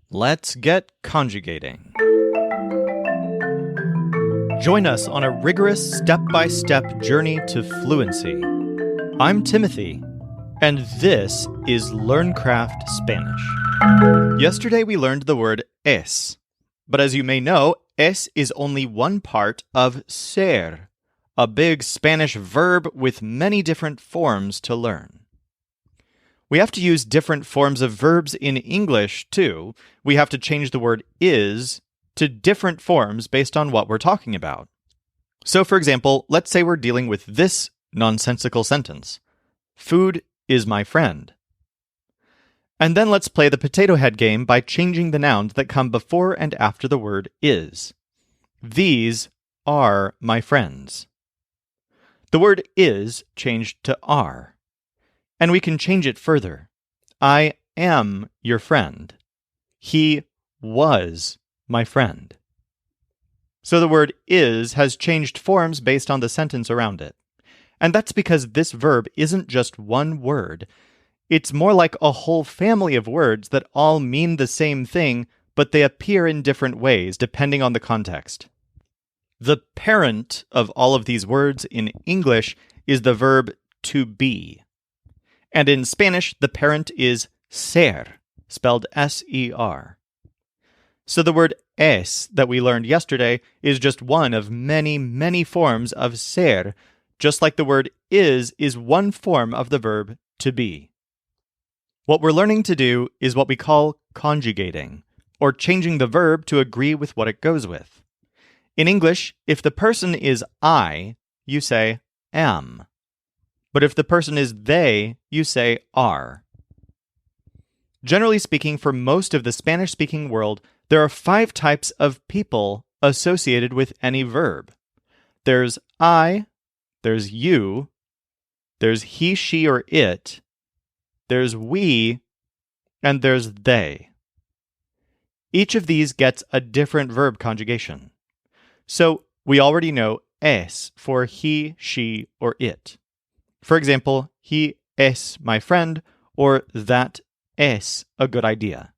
Let's get conjugating. Join us on a rigorous step-by-step journey to fluency. I'm Timothy, and this is LearnCraft Spanish. Yesterday we learned the word es, but as you may know, es is only one part of ser, a big Spanish verb with many different forms to learn. We have to use different forms of verbs in English, too. We have to change the word is to different forms based on what we're talking about. So, for example, let's say we're dealing with this nonsensical sentence. Food is my friend. And then let's play the potato head game by changing the nouns that come before and after the word is. These are my friends. The word is changed to are. And we can change it further. I am your friend. He was my friend. So the word is has changed forms based on the sentence around it. And that's because this verb isn't just one word. It's more like a whole family of words that all mean the same thing, but they appear in different ways depending on the context. The parent of all of these words in English is the verb to be. And in Spanish, the parent is ser, spelled S-E-R. So the word es that we learned yesterday is just one of many, many forms of ser, just like the word is one form of the verb to be. What we're learning to do is what we call conjugating, or changing the verb to agree with what it goes with. In English, if the person is I, you say am. But if the person is they, you say are. Generally speaking, for most of the Spanish-speaking world, there are 5 types of people associated with any verb. There's I, there's you, there's he, she, or it, there's we, and there's they. Each of these gets a different verb conjugation. So we already know es for he, she, or it. For example, he es my friend, or that es a good idea.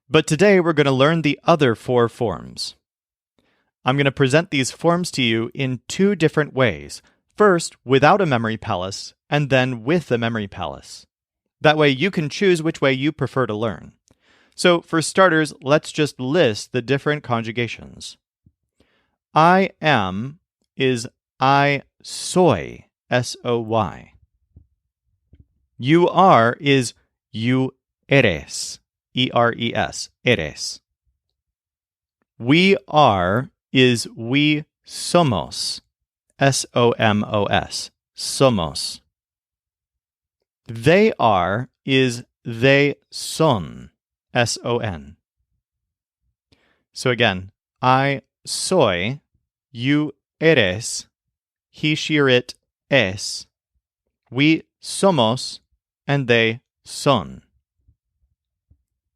But today we're going to learn the other 4 forms. I'm going to present these forms to you in 2 different ways. First, without a memory palace, and then with a memory palace. That way you can choose which way you prefer to learn. So for starters, let's just list the different conjugations. I am is I soy. S-O-Y. You are is you eres. E-R-E-S. Eres. We are is we somos. S-O-M-O-S. Somos. They are is they son. S-O-N. So again, I soy, you eres, he, she, or it es, we somos, and they son.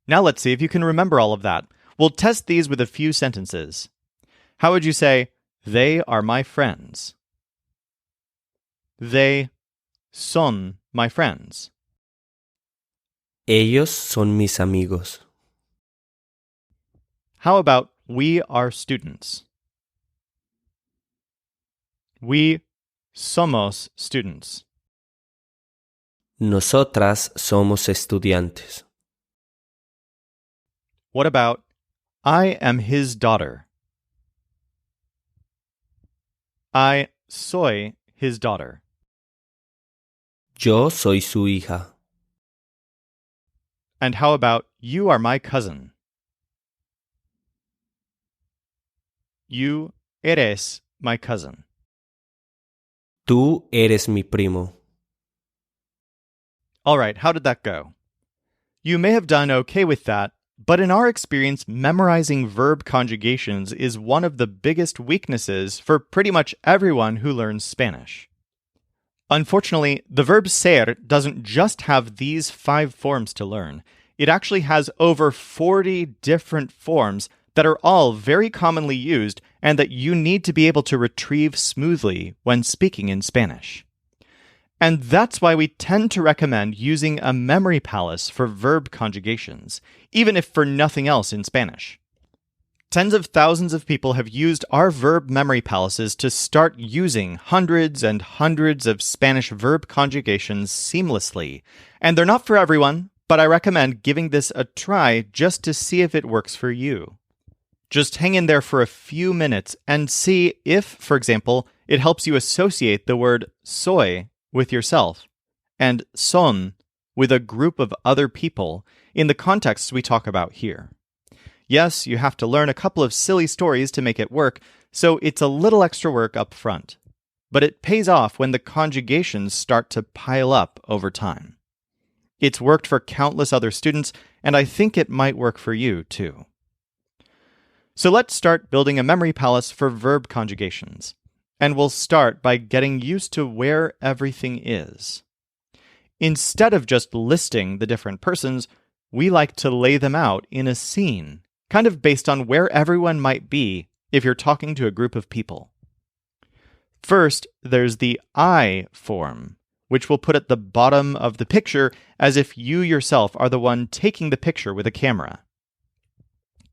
Now let's see if you can remember all of that. We'll test these with a few sentences. How would you say, they are my friends? They son my friends. Ellos son mis amigos. How about, we are students? We somos students. Nosotras somos estudiantes. What about, I am his daughter? I soy his daughter. Yo soy su hija. And how about, you are my cousin? You eres my cousin. Tú eres mi primo. All right, how did that go? You may have done okay with that, but in our experience, memorizing verb conjugations is one of the biggest weaknesses for pretty much everyone who learns Spanish. Unfortunately, the verb ser doesn't just have these 5 forms to learn. It actually has over 40 different forms that are all very commonly used and that you need to be able to retrieve smoothly when speaking in Spanish. And that's why we tend to recommend using a memory palace for verb conjugations, even if for nothing else in Spanish. Tens of thousands of people have used our verb memory palaces to start using hundreds and hundreds of Spanish verb conjugations seamlessly. And they're not for everyone, but I recommend giving this a try just to see if it works for you. Just hang in there for a few minutes and see if, for example, it helps you associate the word soy with yourself and son with a group of other people in the contexts we talk about here. Yes, you have to learn a couple of silly stories to make it work, so it's a little extra work up front. But it pays off when the conjugations start to pile up over time. It's worked for countless other students, and I think it might work for you too. So let's start building a memory palace for verb conjugations. And we'll start by getting used to where everything is. Instead of just listing the different persons, we like to lay them out in a scene, kind of based on where everyone might be if you're talking to a group of people. First, there's the I form, which we'll put at the bottom of the picture as if you yourself are the one taking the picture with a camera.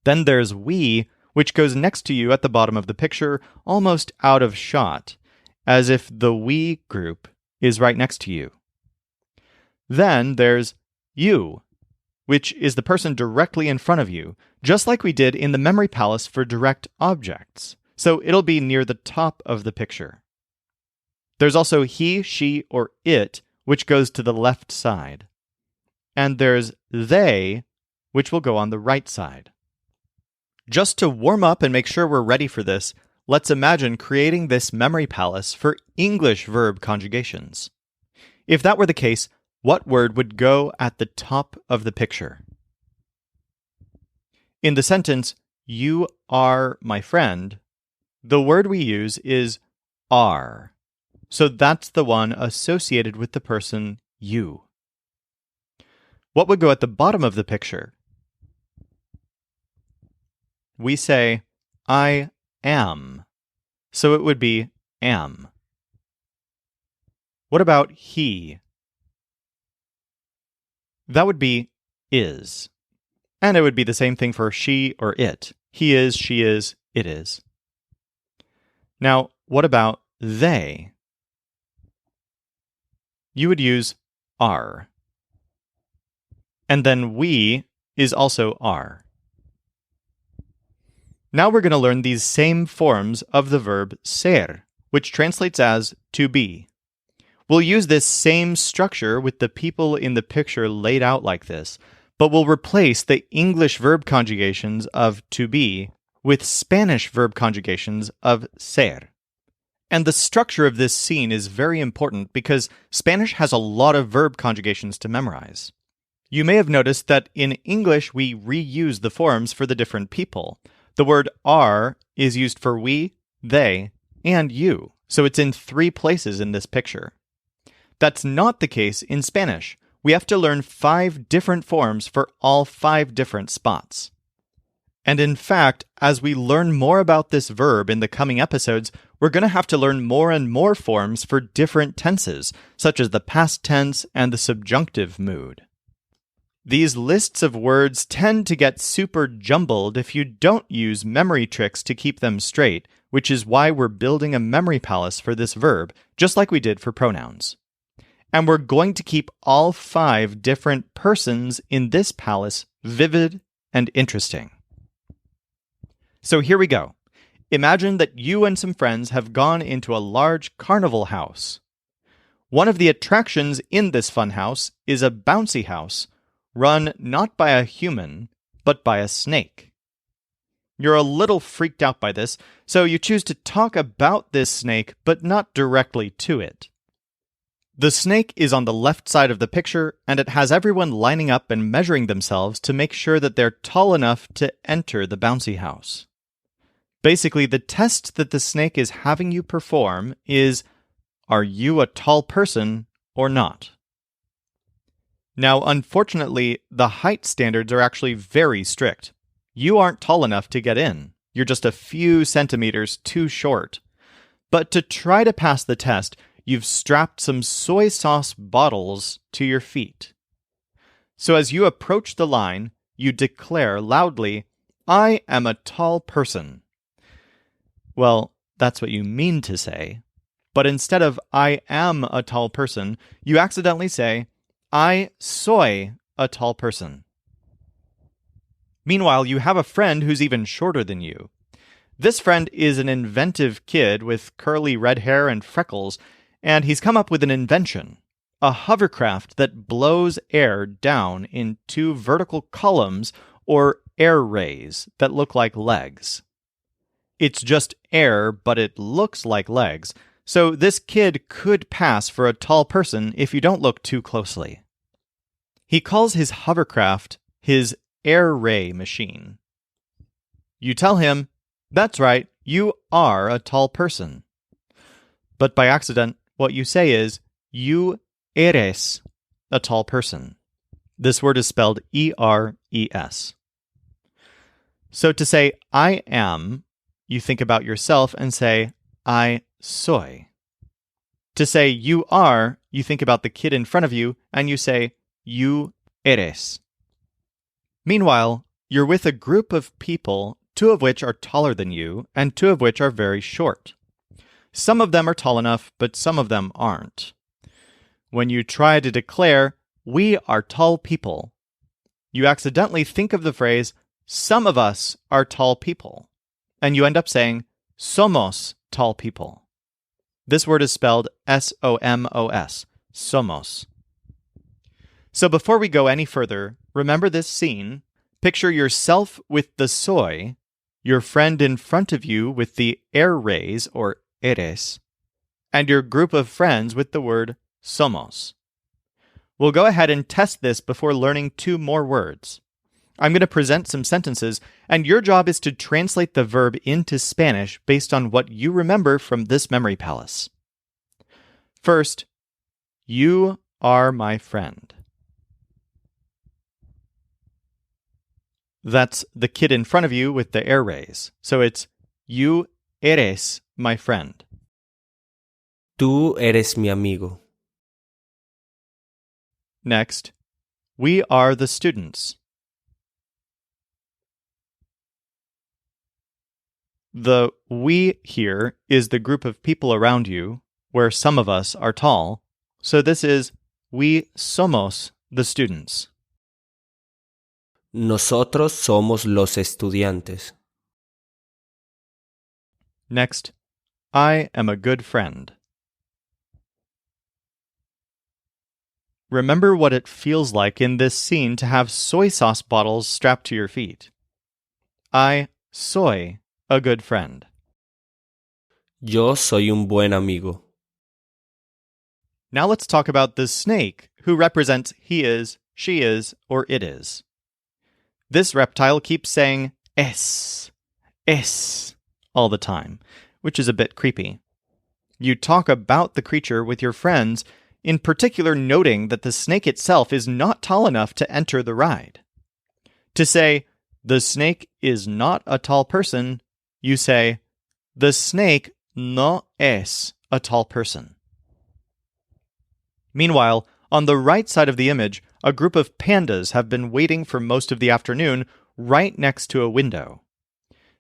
Then there's we, which goes next to you at the bottom of the picture, almost out of shot, as if the we group is right next to you. Then there's you, which is the person directly in front of you, just like we did in the memory palace for direct objects. So it'll be near the top of the picture. There's also he, she, or it, which goes to the left side. And there's they, which will go on the right side. Just to warm up and make sure we're ready for this, let's imagine creating this memory palace for English verb conjugations. If that were the case, what word would go at the top of the picture? In the sentence, "You are my friend," the word we use is are. So that's the one associated with the person you. What would go at the bottom of the picture? We say, I am. So it would be am. What about he? That would be is. And it would be the same thing for she or it. He is, she is, it is. Now, what about they? You would use are. And then we is also are. Now we're going to learn these same forms of the verb ser, which translates as to be. We'll use this same structure with the people in the picture laid out like this, but we'll replace the English verb conjugations of to be with Spanish verb conjugations of ser. And the structure of this scene is very important because Spanish has a lot of verb conjugations to memorize. You may have noticed that in English we reuse the forms for the different people. The word are is used for we, they, and you, so it's in 3 places in this picture. That's not the case in Spanish. We have to learn 5 different forms for all 5 different spots. And in fact, as we learn more about this verb in the coming episodes, we're going to have to learn more and more forms for different tenses, such as the past tense and the subjunctive mood. These lists of words tend to get super jumbled if you don't use memory tricks to keep them straight, which is why we're building a memory palace for this verb, just like we did for pronouns. And we're going to keep all 5 different persons in this palace vivid and interesting. So here we go. Imagine that you and some friends have gone into a large carnival house. One of the attractions in this fun house is a bouncy house, run not by a human, but by a snake. You're a little freaked out by this, so you choose to talk about this snake, but not directly to it. The snake is on the left side of the picture, and it has everyone lining up and measuring themselves to make sure that they're tall enough to enter the bouncy house. Basically, the test that the snake is having you perform is, are you a tall person or not? Now, unfortunately, the height standards are actually very strict. You aren't tall enough to get in. You're just a few centimeters too short. But to try to pass the test, you've strapped some soy sauce bottles to your feet. So as you approach the line, you declare loudly, "I am a tall person." Well, that's what you mean to say, but instead of "I am a tall person," you accidentally say, "I soy a tall person." Meanwhile, you have a friend who's even shorter than you. This friend is an inventive kid with curly red hair and freckles, and he's come up with an invention, a hovercraft that blows air down in two vertical columns or air rays that look like legs. It's just air, but it looks like legs, so this kid could pass for a tall person if you don't look too closely. He calls his hovercraft his air ray machine. You tell him, "That's right, you are a tall person." But by accident, what you say is, "You eres a tall person." This word is spelled E-R-E-S. So to say, "I am," you think about yourself and say, "I soy." To say, "You are," you think about the kid in front of you and you say, "You eres." Meanwhile, you're with a group of people, two of which are taller than you, and two of which are very short. Some of them are tall enough, but some of them aren't. When you try to declare, "We are tall people," you accidentally think of the phrase, "Some of us are tall people," and you end up saying, "Somos tall people." This word is spelled S-O-M-O-S, somos. So before we go any further, remember this scene. Picture yourself with the soy, your friend in front of you with the air rays, or eres, and your group of friends with the word somos. We'll go ahead and test this before learning two more words. I'm going to present some sentences, and your job is to translate the verb into Spanish based on what you remember from this memory palace. First, you are my friend. That's the kid in front of you with the air rays. So it's, you eres my friend. Tú eres mi amigo. Next, we are the students. The we here is the group of people around you, where some of us are tall. So this is, we somos the students. Nosotros somos los estudiantes. Next, I am a good friend. Remember what it feels like in this scene to have soy sauce bottles strapped to your feet. I soy a good friend. Yo soy un buen amigo. Now let's talk about the snake, who represents he is, she is, or it is. This reptile keeps saying es all the time, which is a bit creepy. You talk about the creature with your friends, in particular noting that the snake itself is not tall enough to enter the ride. To say, the snake is not a tall person, you say, the snake no es a tall person. Meanwhile, on the right side of the image, a group of pandas have been waiting for most of the afternoon right next to a window.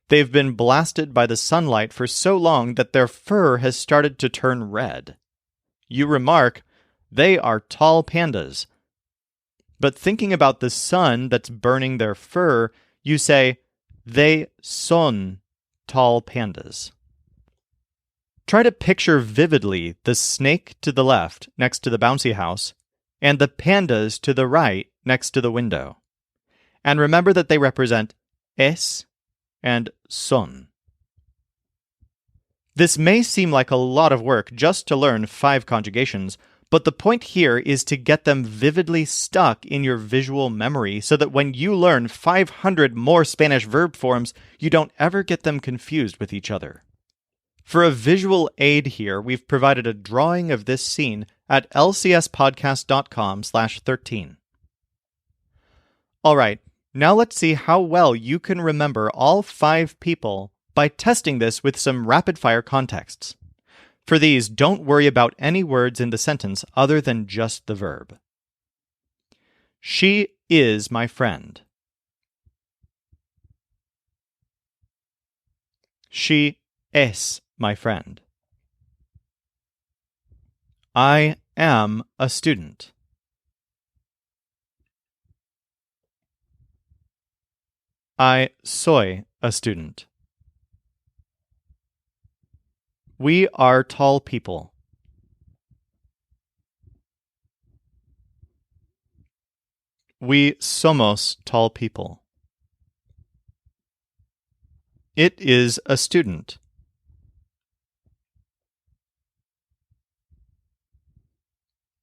They've been blasted by the sunlight for so long that their fur has started to turn red. You remark, they are tall pandas. But thinking about the sun that's burning their fur, you say, they son tall pandas. Try to picture vividly the snake to the left next to the bouncy house and the pandas to the right next to the window. And remember that they represent es and son. This may seem like a lot of work just to learn 5 conjugations, but the point here is to get them vividly stuck in your visual memory so that when you learn 500 more Spanish verb forms, you don't ever get them confused with each other. For a visual aid here, we've provided a drawing of this scene at lcspodcast.com/13. All right, now let's see how well you can remember all 5 people by testing this with some rapid-fire contexts. For these, don't worry about any words in the sentence other than just the verb. She is my friend. She es my friend. I am a student. I soy a student. We are tall people. We somos tall people. It is a student.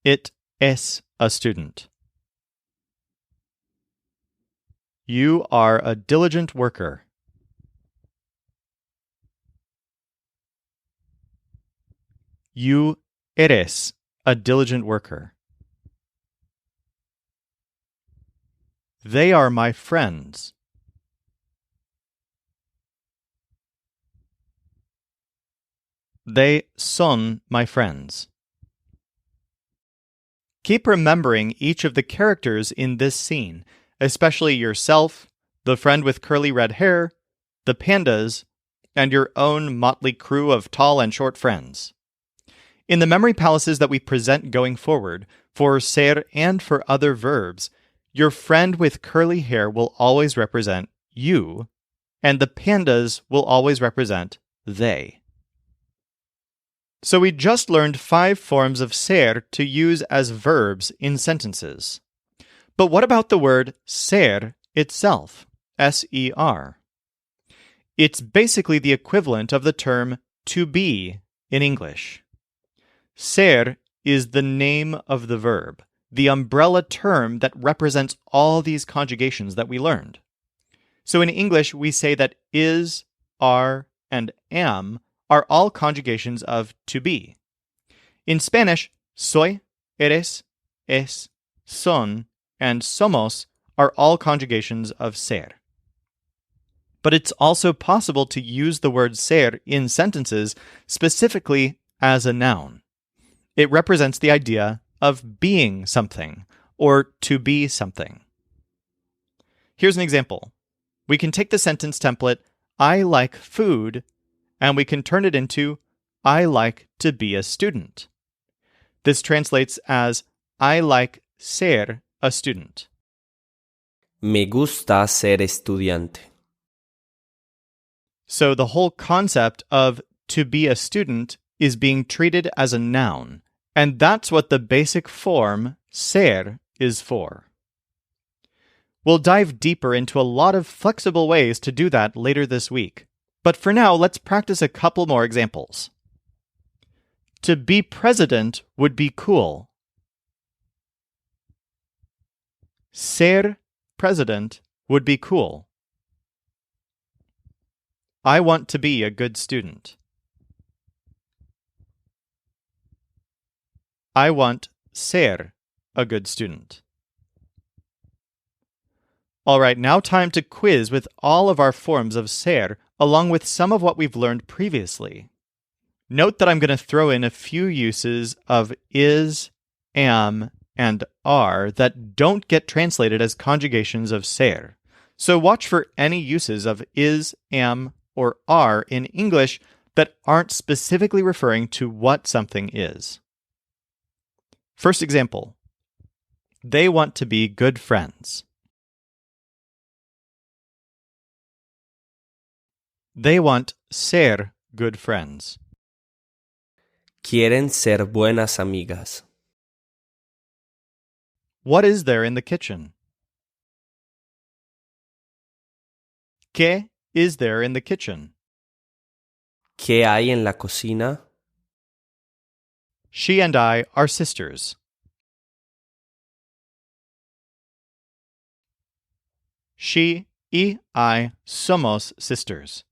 It es a student. You are a diligent worker. You eres a diligent worker. They are my friends. They son my friends. Keep remembering each of the characters in this scene, especially yourself, the friend with curly red hair, the pandas, and your own motley crew of tall and short friends. In the memory palaces that we present going forward, for ser and for other verbs, your friend with curly hair will always represent you, and the pandas will always represent they. So we just learned 5 forms of ser to use as verbs in sentences. But what about the word ser itself? S-E-R. It's basically the equivalent of the term to be in English. Ser is the name of the verb, the umbrella term that represents all these conjugations that we learned. So in English, we say that is, are, and am are all conjugations of to be. In Spanish, soy, eres, es, son, and somos are all conjugations of ser. But it's also possible to use the word ser in sentences specifically as a noun. It represents the idea of being something or to be something. Here's an example. We can take the sentence template, I like food, and we can turn it into, I like to be a student. This translates as, I like ser a student. Me gusta ser estudiante. So the whole concept of to be a student is being treated as a noun, and that's what the basic form ser is for. We'll dive deeper into a lot of flexible ways to do that later this week. But for now, let's practice a couple more examples. To be president would be cool. Ser president would be cool. I want to be a good student. I want ser a good student. All right, now time to quiz with all of our forms of ser, along with some of what we've learned previously. Note that I'm going to throw in a few uses of is, am, and are that don't get translated as conjugations of ser. So watch for any uses of is, am, or are in English that aren't specifically referring to what something is. First example. They want to be good friends. They want ser good friends. Quieren ser buenas amigas. What is there in the kitchen? ¿Qué is there in the kitchen? ¿Qué hay en la cocina? She and I are sisters. She y I somos sisters.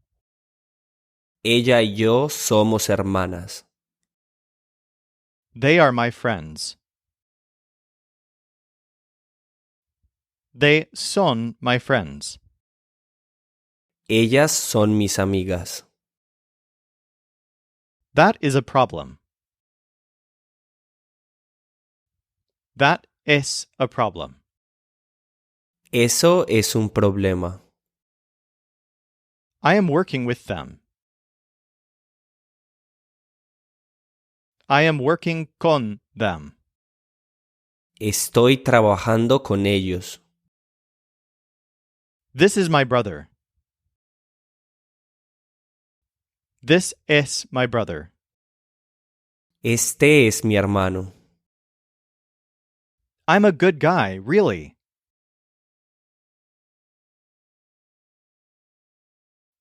Ella y yo somos hermanas. They are my friends. They son my friends. Ellas son mis amigas. That is a problem. That es a problem. Eso es un problema. I am working with them. I am working con them. Estoy trabajando con ellos. This is my brother. This es my brother. Este es mi hermano. I'm a good guy, really.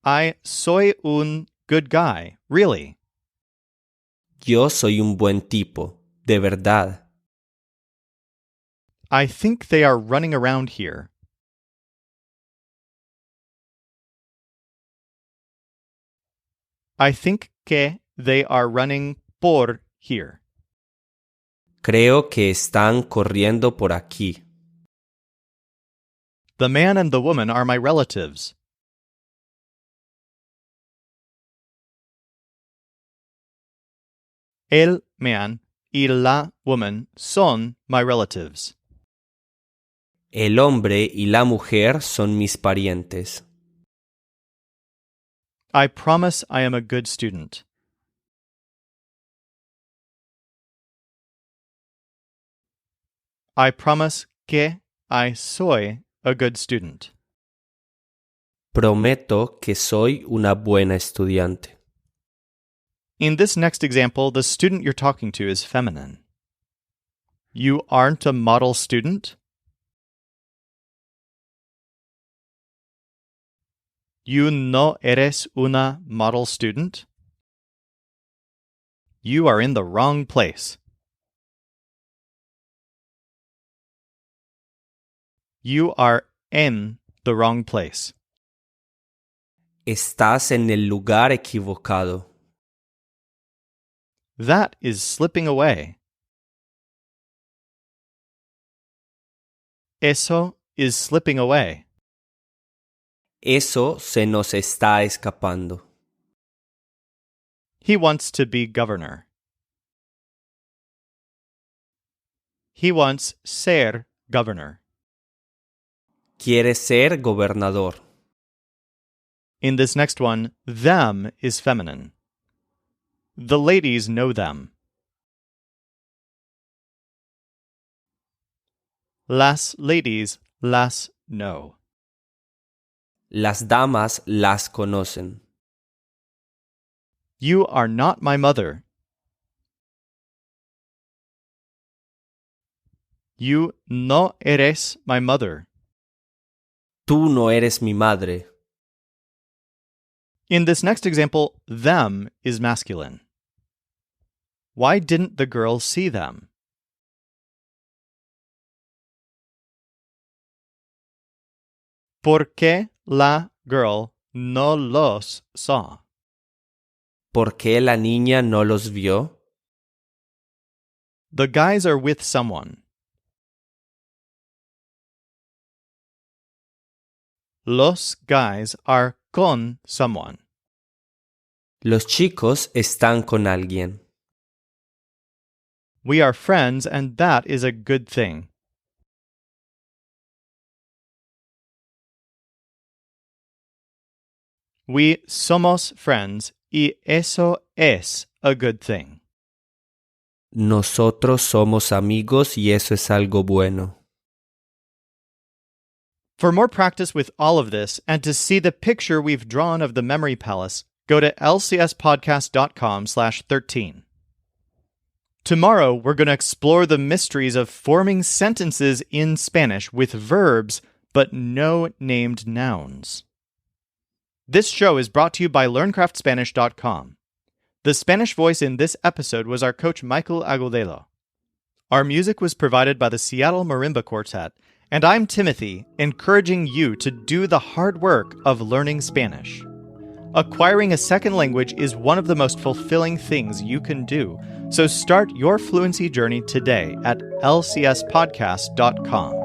I soy un good guy, really. Yo soy un buen tipo, de verdad. I think they are running around here. I think que they are running por here. Creo que están corriendo por aquí. The man and the woman are my relatives. El man y la woman son my relatives. El hombre y la mujer son mis parientes. I promise I am a good student. I promise que I soy a good student. Prometo que soy una buena estudiante. In this next example, the student you're talking to is feminine. You aren't a model student? You no eres una model student? You are in the wrong place. You are en the wrong place. Estás en el lugar equivocado. That is slipping away. Eso is slipping away. Eso se nos está escapando. He wants to be governor. He wants ser governor. Quiere ser gobernador. In this next one, them is feminine. The ladies know them. Las ladies las know. Las damas las conocen. You are not my mother. You no eres my mother. Tú no eres mi madre. In this next example, them is masculine. Why didn't the girl see them? ¿Por qué la girl no los saw? ¿Por qué la niña no los vio? The guys are with someone. Los guys are con someone. Los chicos están con alguien. We are friends, and that is a good thing. We somos friends, y eso es a good thing. Nosotros somos amigos y eso es algo bueno. For more practice with all of this, and to see the picture we've drawn of the memory palace, go to lcspodcast.com/13. Tomorrow, we're going to explore the mysteries of forming sentences in Spanish with verbs, but no named nouns. This show is brought to you by LearnCraftSpanish.com. The Spanish voice in this episode was our coach Michael Agudelo. Our music was provided by the Seattle Marimba Quartet, and I'm Timothy, encouraging you to do the hard work of learning Spanish. Acquiring a second language is one of the most fulfilling things you can do, so start your fluency journey today at lcspodcast.com.